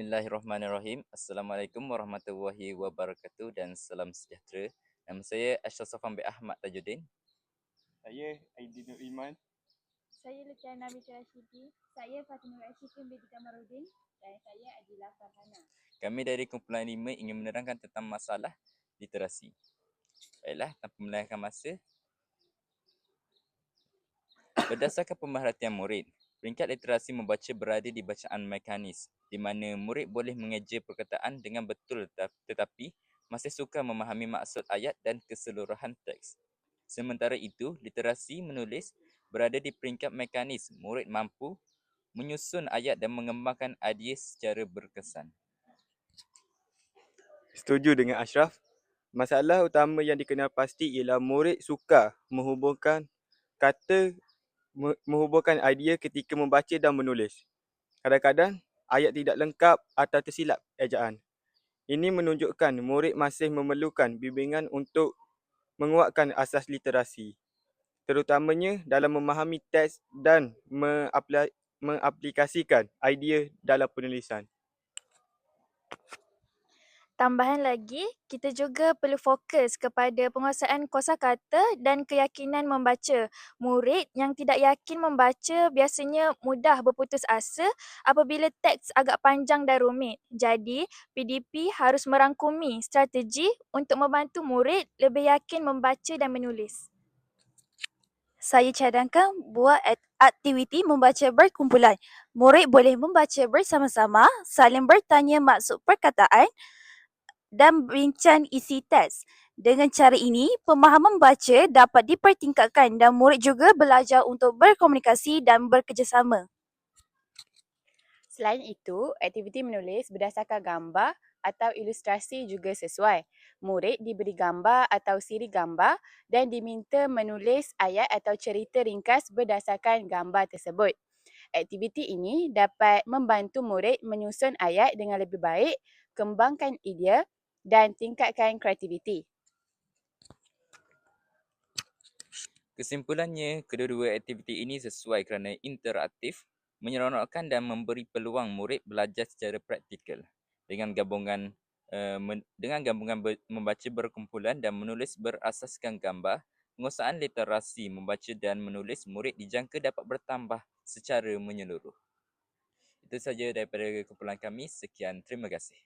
Bismillahirrahmanirrahim. Assalamualaikum warahmatullahi wabarakatuh dan salam sejahtera. Nama saya Ashraf Safan bin Ahmad Tajuddin. Saya Aidinur Iman. Saya Lukiana Binti Rashidi. Saya Fatimah Ashikin binti Kamaruddin. Dan saya Adila Farhana. Kami dari kumpulan 5 ingin menerangkan tentang masalah literasi. Baiklah, tanpa melengahkan masa. Berdasarkan pemerhatian murid, peringkat literasi membaca berada di bacaan mekanis, di mana murid boleh mengeja perkataan dengan betul tetapi masih sukar memahami maksud ayat dan keseluruhan teks. Sementara itu, literasi menulis berada di peringkat mekanis, murid mampu menyusun ayat dan mengembangkan idea secara berkesan. Setuju dengan Ashraf. Masalah utama yang dikenal pasti ialah murid sukar menghubungkan idea ketika membaca dan menulis. Kadang-kadang ayat tidak lengkap atau tersilap ejaan. Ini menunjukkan murid masih memerlukan bimbingan untuk menguatkan asas literasi, terutamanya dalam memahami teks dan mengaplikasikan idea dalam penulisan. Tambahan lagi, kita juga perlu fokus kepada penguasaan kosakata dan keyakinan membaca. Murid yang tidak yakin membaca biasanya mudah berputus asa apabila teks agak panjang dan rumit. Jadi, PDP harus merangkumi strategi untuk membantu murid lebih yakin membaca dan menulis. Saya cadangkan buat aktiviti membaca berkumpulan. Murid boleh membaca bersama-sama, saling bertanya maksud perkataan dan bincang isi teks. Dengan cara ini, pemahaman membaca dapat dipertingkatkan dan murid juga belajar untuk berkomunikasi dan bekerjasama. Selain itu, aktiviti menulis berdasarkan gambar atau ilustrasi juga sesuai. Murid diberi gambar atau siri gambar dan diminta menulis ayat atau cerita ringkas berdasarkan gambar tersebut. Aktiviti ini dapat membantu murid menyusun ayat dengan lebih baik, kembangkan idea dan tingkatkan kreativiti. Kesimpulannya, kedua-dua aktiviti ini sesuai kerana interaktif, menyeronokkan dan memberi peluang murid belajar secara praktikal. Dengan gabungan membaca berkumpulan dan menulis berasaskan gambar, penguasaan literasi membaca dan menulis murid dijangka dapat bertambah secara menyeluruh. Itu sahaja daripada kumpulan kami. Sekian, terima kasih.